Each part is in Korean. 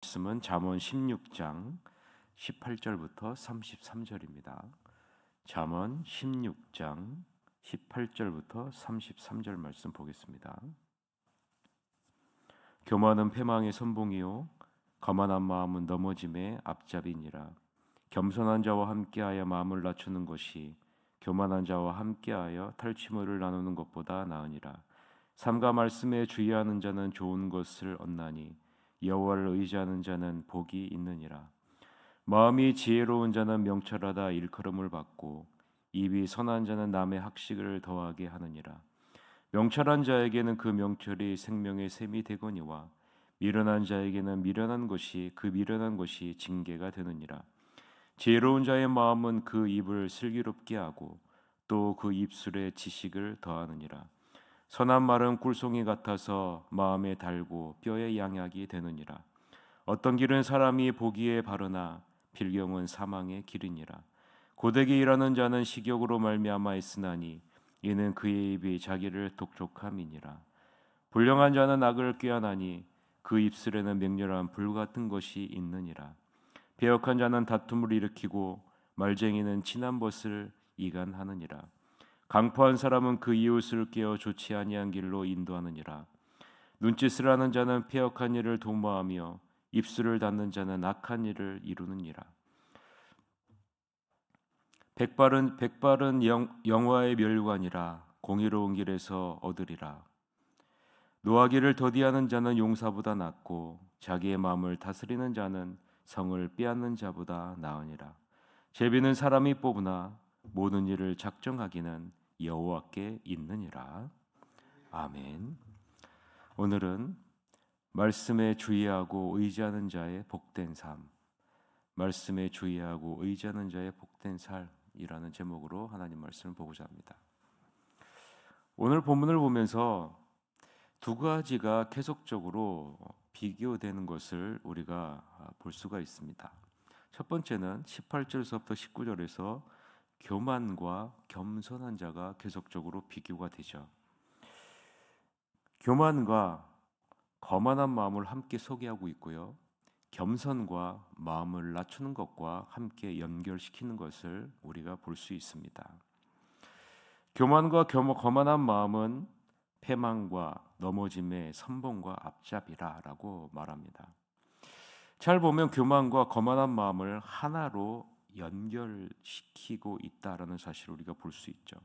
말씀은 잠언 16장 18절부터 33절입니다. 잠언 16장 18절부터 33절 말씀 보겠습니다. 교만은 패망의 선봉이요 거만한 마음은 넘어짐의 앞잡이니라. 겸손한 자와 함께하여 마음을 낮추는 것이 교만한 자와 함께하여 탈취물을 나누는 것보다 나으니라. 삼가 말씀에 주의하는 자는 좋은 것을 얻나니 여호와를 의지하는 자는 복이 있느니라. 마음이 지혜로운 자는 명철하다 일컬음을 받고 입이 선한 자는 남의 학식을 더하게 하느니라. 명철한 자에게는 그 명철이 생명의 샘이 되거니와 미련한 자에게는 미련한 것이 징계가 되느니라. 지혜로운 자의 마음은 그 입을 슬기롭게 하고 또 그 입술에 지식을 더하느니라. 선한 말은 꿀송이 같아서 마음에 달고 뼈에 양약이 되느니라. 어떤 길은 사람이 보기에 바르나 빌경은 사망의 길이니라. 고되게 일하는 자는 식욕으로 말미암아 있으나니 이는 그의 입이 자기를 독촉함이니라. 불량한 자는 악을 꾀하나니 그 입술에는 맹렬한 불 같은 것이 있느니라. 배역한 자는 다툼을 일으키고 말쟁이는 친한 벗을 이간하느니라. 강포한 사람은 그 이웃을 깨어 좋지 아니한 길로 인도하느니라. 눈짓을 하는 자는 패역한 일을 도모하며 입술을 닫는 자는 악한 일을 이루느니라. 백발은 영화의 멸관이라 공의로운 길에서 얻으리라. 노하기를 더디하는 자는 용사보다 낫고 자기의 마음을 다스리는 자는 성을 빼앗는 자보다 나으니라. 제비는 사람이 뽑으나 모든 일을 작정하기는 여호와께 있느니라. 아멘. 오늘은 말씀에 주의하고 의지하는 자의 복된 삶, 말씀에 주의하고 의지하는 자의 복된 삶이라는 제목으로 하나님 말씀을 보고자 합니다. 오늘 본문을 보면서 두 가지가 계속적으로 비교되는 것을 우리가 볼 수가 있습니다. 첫 번째는 18절에서부터 19절에서 교만과 겸손한 자가 계속적으로 비교가 되죠. 교만과 거만한 마음을 함께 소개하고 있고요. 겸손과 마음을 낮추는 것과 함께 연결시키는 것을 우리가 볼 수 있습니다. 교만과 거만한 마음은 패망과 넘어짐의 선봉과 앞잡이라라고 말합니다. 잘 보면 교만과 거만한 마음을 하나로 연결시키고 있다라는 사실을 우리가 볼 수 있죠.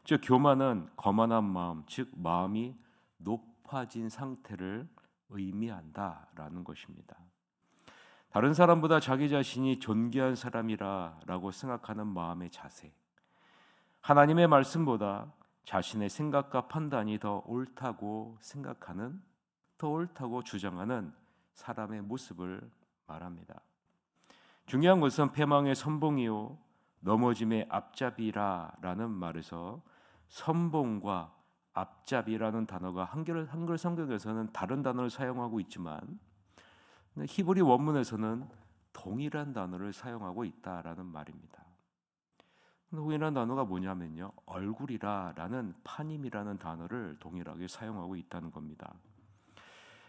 즉 교만은 거만한 마음, 즉 마음이 높아진 상태를 의미한다라는 것입니다. 다른 사람보다 자기 자신이 존귀한 사람이라고 생각하는 마음의 자세, 하나님의 말씀보다 자신의 생각과 판단이 더 옳다고 생각하는, 더 옳다고 주장하는 사람의 모습을 말합니다. 중요한 것은 패망의 선봉이요 넘어짐의 앞잡이라라는 말에서 선봉과 앞잡이라는 단어가 한글 성경에서는 다른 단어를 사용하고 있지만 히브리 원문에서는 동일한 단어를 사용하고 있다라는 말입니다. 동일한 단어가 뭐냐면요, 얼굴이라라는 파님이라는 단어를 동일하게 사용하고 있다는 겁니다.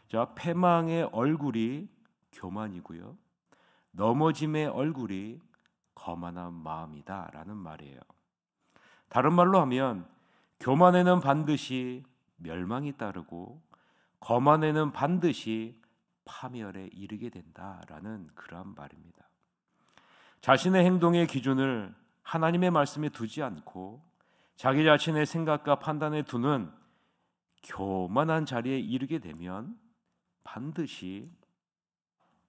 자, 패망의 얼굴이 교만이고요, 넘어짐의 얼굴이 거만한 마음이다라는 말이에요. 다른 말로 하면 교만에는 반드시 멸망이 따르고 거만에는 반드시 파멸에 이르게 된다라는 그러한 말입니다. 자신의 행동의 기준을 하나님의 말씀에 두지 않고 자기 자신의 생각과 판단에 두는 교만한 자리에 이르게 되면 반드시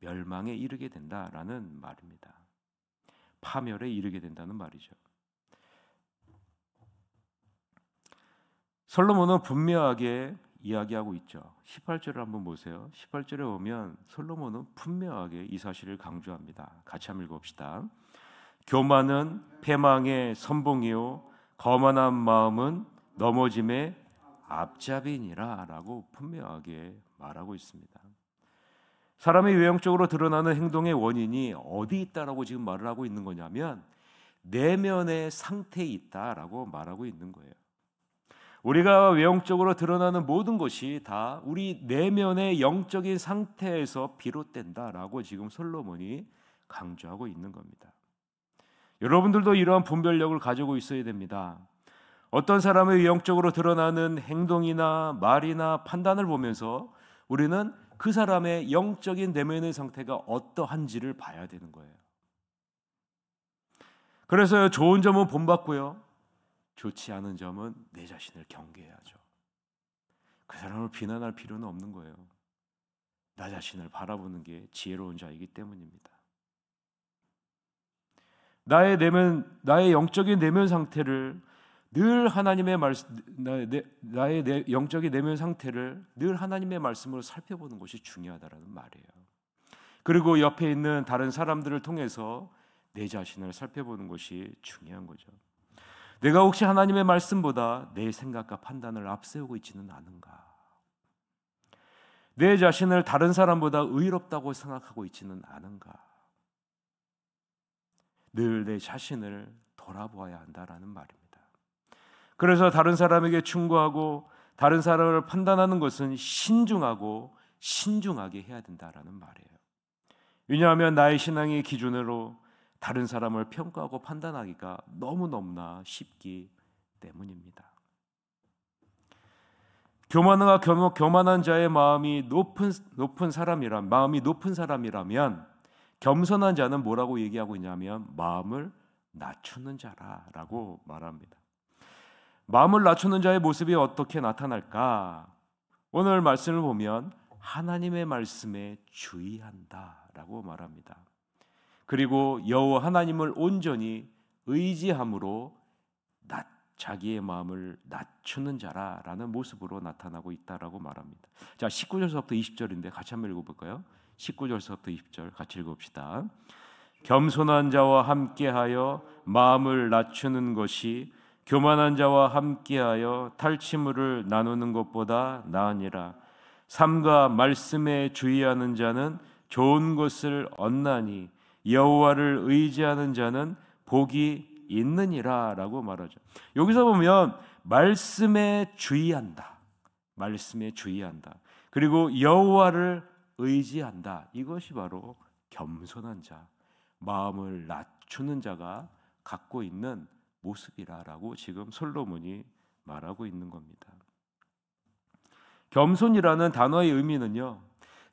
멸망에 이르게 된다라는 말입니다. 파멸에 이르게 된다는 말이죠. 솔로몬은 분명하게 이야기하고 있죠. 18절을 한번 보세요. 18절에 보면 솔로몬은 분명하게 이 사실을 강조합니다. 같이 한번 읽어봅시다. 교만은 패망의 선봉이요 거만한 마음은 넘어짐의 앞잡이니라 라고 분명하게 말하고 있습니다. 사람의 외형적으로 드러나는 행동의 원인이 어디 있다라고 지금 말을 하고 있는 거냐면 내면의 상태에 있다라고 말하고 있는 거예요. 우리가 외형적으로 드러나는 모든 것이 다 우리 내면의 영적인 상태에서 비롯된다라고 지금 솔로몬이 강조하고 있는 겁니다. 여러분들도 이러한 분별력을 가지고 있어야 됩니다. 어떤 사람의 외형적으로 드러나는 행동이나 말이나 판단을 보면서 우리는 그 사람의 영적인 내면의 상태가 어떠한지를 봐야 되는 거예요. 그래서 좋은 점은 본받고요, 좋지 않은 점은 내 자신을 경계해야죠. 그 사람을 비난할 필요는 없는 거예요. 나 자신을 바라보는 게 지혜로운 자이기 때문입니다. 나의 영적인 내면 상태를 늘 하나님의 나의 영적인 내면 상태를 늘 하나님의 말씀으로 살펴보는 것이 중요하다라는 말이에요. 그리고 옆에 있는 다른 사람들을 통해서 내 자신을 살펴보는 것이 중요한 거죠. 내가 혹시 하나님의 말씀보다 내 생각과 판단을 앞세우고 있지는 않은가? 내 자신을 다른 사람보다 의롭다고 생각하고 있지는 않은가? 늘 내 자신을 돌아보아야 한다라는 말입니다. 그래서 다른 사람에게 충고하고 다른 사람을 판단하는 것은 신중하고 신중하게 해야 된다라는 말이에요. 왜냐하면 나의 신앙의 기준으로 다른 사람을 평가하고 판단하기가 너무너무나 쉽기 때문입니다. 교만한 자의 마음이 높은 사람이라면 겸손한 자는 뭐라고 얘기하고 있냐면 마음을 낮추는 자라고 말합니다. 마음을 낮추는 자의 모습이 어떻게 나타날까? 오늘 말씀을 보면 하나님의 말씀에 주의한다라고 말합니다. 그리고 여호와 하나님을 온전히 의지함으로 자기의 마음을 낮추는 자라라는 모습으로 나타나고 있다라고 말합니다. 자, 19절서부터 20절인데 같이 한번 읽어볼까요? 19절서부터 20절 같이 읽읍시다. 겸손한 자와 함께하여 마음을 낮추는 것이 교만한 자와 함께하여 탈취물을 나누는 것보다 나으니라. 삼가 말씀에 주의하는 자는 좋은 것을 얻나니 여호와를 의지하는 자는 복이 있느니라라고 말하죠. 여기서 보면 말씀에 주의한다. 그리고 여호와를 의지한다. 이것이 바로 겸손한 자, 마음을 낮추는 자가 갖고 있는 모습이라고 지금 솔로몬이 말하고 있는 겁니다. 겸손이라는 단어의 의미는요,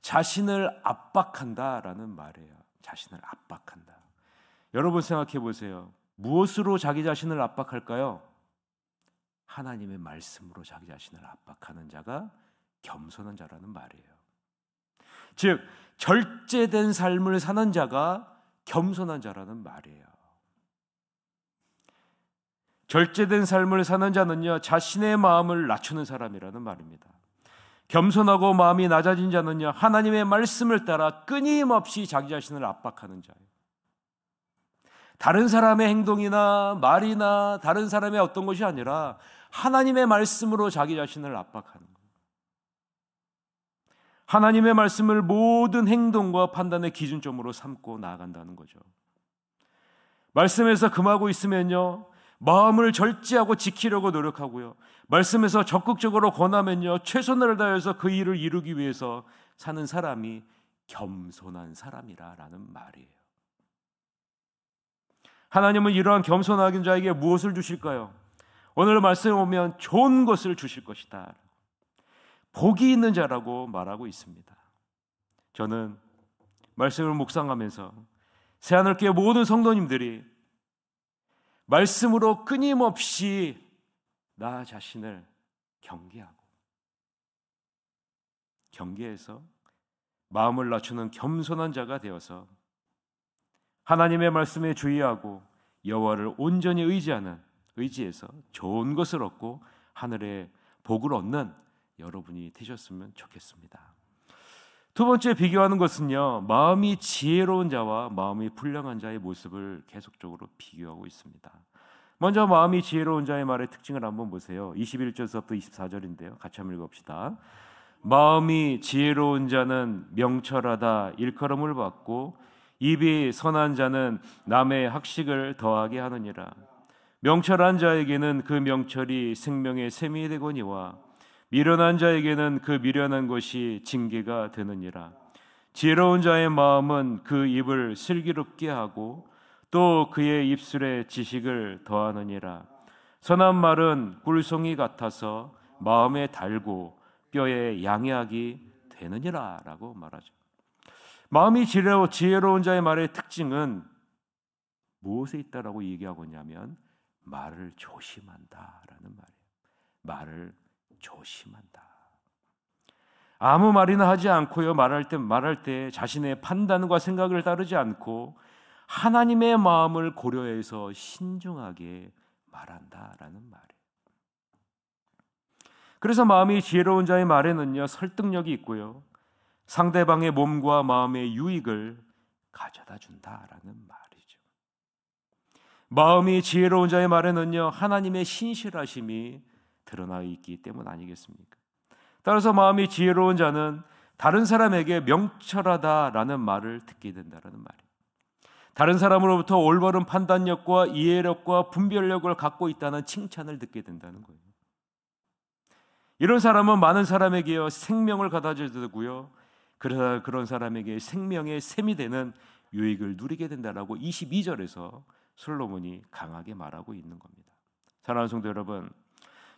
자신을 압박한다라는 말이에요. 자신을 압박한다. 여러분 생각해 보세요. 무엇으로 자기 자신을 압박할까요? 하나님의 말씀으로 자기 자신을 압박하는 자가 겸손한 자라는 말이에요. 즉 절제된 삶을 사는 자가 겸손한 자라는 말이에요. 절제된 삶을 사는 자는요, 자신의 마음을 낮추는 사람이라는 말입니다. 겸손하고 마음이 낮아진 자는요, 하나님의 말씀을 따라 끊임없이 자기 자신을 압박하는 자예요. 다른 사람의 행동이나 말이나 다른 사람의 어떤 것이 아니라 하나님의 말씀으로 자기 자신을 압박하는 거예요. 하나님의 말씀을 모든 행동과 판단의 기준점으로 삼고 나아간다는 거죠. 말씀에서 금하고 있으면요, 마음을 절제하고 지키려고 노력하고요, 말씀에서 적극적으로 권하면요, 최선을 다해서 그 일을 이루기 위해서 사는 사람이 겸손한 사람이라는 말이에요. 하나님은 이러한 겸손한 자에게 무엇을 주실까요? 오늘 말씀에 보면 좋은 것을 주실 것이다. 복이 있는 자라고 말하고 있습니다. 저는 말씀을 묵상하면서 새하늘교회 모든 성도님들이 말씀으로 끊임없이 나 자신을 경계해서 마음을 낮추는 겸손한 자가 되어서 하나님의 말씀에 주의하고 여호와를 온전히 의지해서 좋은 것을 얻고 하늘의 복을 얻는 여러분이 되셨으면 좋겠습니다. 두 번째 비교하는 것은요, 마음이 지혜로운 자와 마음이 불량한 자의 모습을 계속적으로 비교하고 있습니다. 먼저 마음이 지혜로운 자의 말의 특징을 한번 보세요. 21절부터 24절인데요. 같이 한번 읽읍시다. 마음이 지혜로운 자는 명철하다 일컬음을 받고 입이 선한 자는 남의 학식을 더하게 하느니라. 명철한 자에게는 그 명철이 생명의 샘이 되거니와 미련한 자에게는 그 미련한 것이 징계가 되느니라. 지혜로운 자의 마음은 그 입을 슬기롭게 하고 또 그의 입술에 지식을 더하느니라. 선한 말은 꿀송이 같아서 마음에 달고 뼈에 양약이 되느니라 라고 말하죠. 마음이 지혜로운 자의 말의 특징은 무엇에 있다라고 얘기하고 있냐면 말을 조심한다라는 말이에요. 말을 조심한다. 아무 말이나 하지 않고요. 말할 때 자신의 판단과 생각을 따르지 않고 하나님의 마음을 고려해서 신중하게 말한다라는 말이에요. 그래서 마음이 지혜로운 자의 말에는요, 설득력이 있고요, 상대방의 몸과 마음의 유익을 가져다 준다라는 말이죠. 마음이 지혜로운 자의 말에는요, 하나님의 신실하심이 드러나 있기 때문 아니겠습니까? 따라서 마음이 지혜로운 자는 다른 사람에게 명철하다라는 말을 듣게 된다라는 말이에요. 다른 사람으로부터 올바른 판단력과 이해력과 분별력을 갖고 있다는 칭찬을 듣게 된다는 거예요. 이런 사람은 많은 사람에게 생명을 가져다 주고요, 그런 사람에게 생명의 샘이 되는 유익을 누리게 된다라고 22절에서 솔로몬이 강하게 말하고 있는 겁니다. 사랑하는 성도 여러분,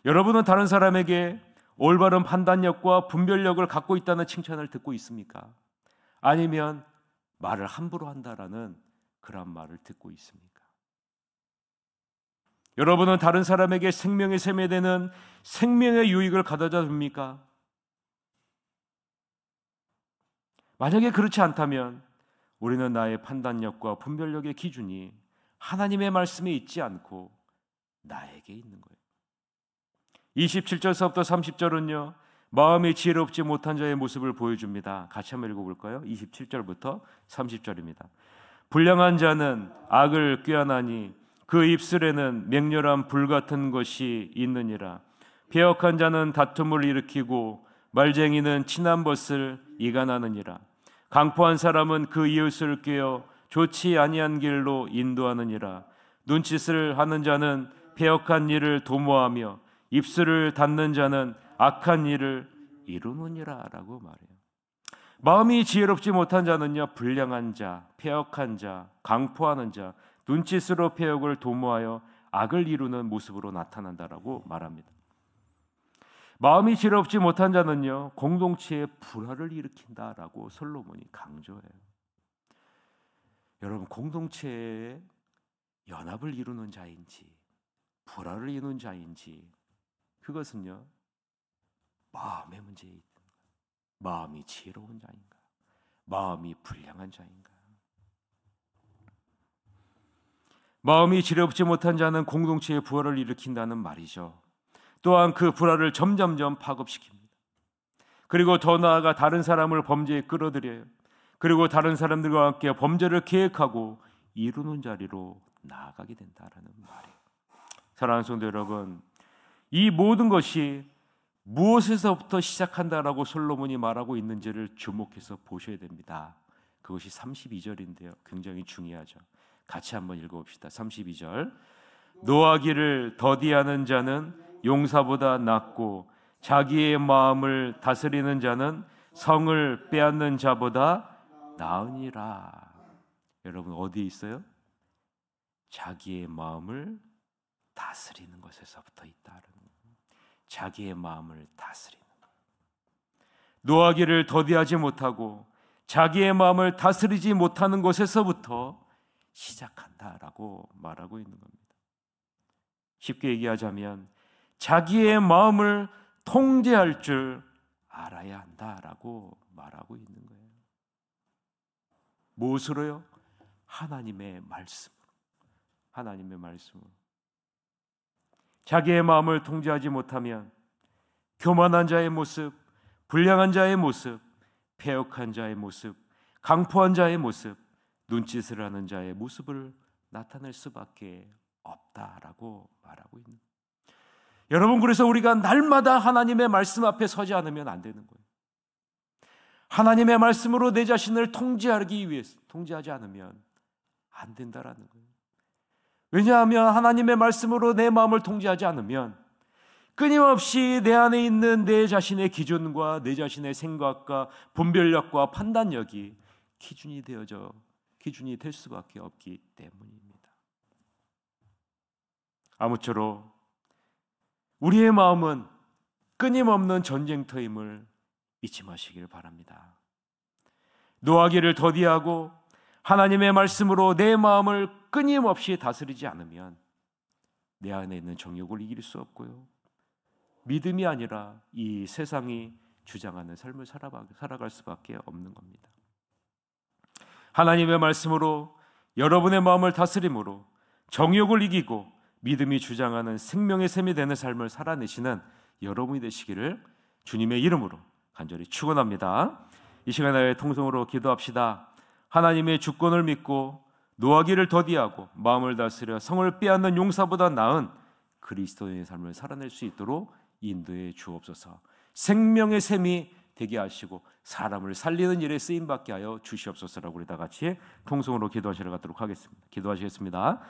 여러분은 다른 사람에게 올바른 판단력과 분별력을 갖고 있다는 칭찬을 듣고 있습니까? 아니면 말을 함부로 한다라는 그런 말을 듣고 있습니까? 여러분은 다른 사람에게 생명의 샘이 되는 생명의 유익을 가져다 줍니까? 만약에 그렇지 않다면 우리는 나의 판단력과 분별력의 기준이 하나님의 말씀에 있지 않고 나에게 있는 거예요. 27절서부터 30절은요, 마음이 지혜롭지 못한 자의 모습을 보여줍니다. 같이 한번 읽어볼까요? 27절부터 30절입니다. 불량한 자는 악을 꾀하나니 그 입술에는 맹렬한 불 같은 것이 있느니라. 배역한 자는 다툼을 일으키고 말쟁이는 친한 벗을 이간하느니라. 강포한 사람은 그 이웃을 꾀어 좋지 아니한 길로 인도하느니라. 눈짓을 하는 자는 배역한 일을 도모하며 입술을 닫는 자는 악한 일을 이루느니라 라고 말해요. 마음이 지혜롭지 못한 자는요, 불량한 자, 패역한 자, 강포하는 자, 눈짓으로 패역을 도모하여 악을 이루는 모습으로 나타난다라고 말합니다. 마음이 지혜롭지 못한 자는요, 공동체에 불화를 일으킨다라고 솔로몬이 강조해요. 여러분, 공동체에 연합을 이루는 자인지 불화를 이루는 자인지, 그것은요, 마음의 문제에 있는 거예요. 마음이 지혜로운 자인가, 마음이 불량한 자인가. 마음이 지혜롭지 못한 자는 공동체에 불화를 일으킨다는 말이죠. 또한 그 불화를 점점점 파급시킵니다. 그리고 더 나아가 다른 사람을 범죄에 끌어들여요. 그리고 다른 사람들과 함께 범죄를 계획하고 이루는 자리로 나아가게 된다라는 말이에요. 사랑하는 성도 여러분, 이 모든 것이 무엇에서부터 시작한다라고 솔로몬이 말하고 있는지를 주목해서 보셔야 됩니다. 그것이 32절인데요. 굉장히 중요하죠. 같이 한번 읽어봅시다. 32절. 노하기를 더디하는 자는 용사보다 낫고 자기의 마음을 다스리는 자는 성을 빼앗는 자보다 나으니라. 여러분, 어디에 있어요? 자기의 마음을 다스리는 것에서부터 있다는 거예요. 자기의 마음을 다스리는 것. 노하기를 더디하지 못하고 자기의 마음을 다스리지 못하는 것에서부터 시작한다라고 말하고 있는 겁니다. 쉽게 얘기하자면 자기의 마음을 통제할 줄 알아야 한다라고 말하고 있는 거예요. 무엇으로요? 하나님의 말씀으로. 하나님의 말씀으로. 자기의 마음을 통제하지 못하면 교만한 자의 모습, 불량한 자의 모습, 패역한 자의 모습, 강포한 자의 모습, 눈짓을 하는 자의 모습을 나타낼 수밖에 없다라고 말하고 있는 거예요. 여러분, 그래서 우리가 날마다 하나님의 말씀 앞에 서지 않으면 안 되는 거예요. 하나님의 말씀으로 내 자신을 통제하기 위해서 통제하지 않으면 안 된다라는 거예요. 왜냐하면 하나님의 말씀으로 내 마음을 통제하지 않으면 끊임없이 내 안에 있는 내 자신의 기준과 내 자신의 생각과 분별력과 판단력이 기준이 될 수밖에 없기 때문입니다. 아무쪼록 우리의 마음은 끊임없는 전쟁터임을 잊지 마시길 바랍니다. 노하기를 더디하고 하나님의 말씀으로 내 마음을 끊임없이 다스리지 않으면 내 안에 있는 정욕을 이길 수 없고요, 믿음이 아니라 이 세상이 주장하는 삶을 살아갈 수밖에 없는 겁니다. 하나님의 말씀으로 여러분의 마음을 다스림으로 정욕을 이기고 믿음이 주장하는 생명의 샘이 되는 삶을 살아내시는 여러분이 되시기를 주님의 이름으로 간절히 축원합니다. 이 시간에 통성으로 기도합시다. 하나님의 주권을 믿고 노하기를 더디하고 마음을 다스려 성을 빼앗는 용사보다 나은 그리스도인의 삶을 살아낼 수 있도록 인도해 주옵소서. 생명의 샘이 되게 하시고 사람을 살리는 일에 쓰임받게 하여 주시옵소서라고 우리 다 같이 통성으로 기도하시러 가도록 하겠습니다. 기도하시겠습니다.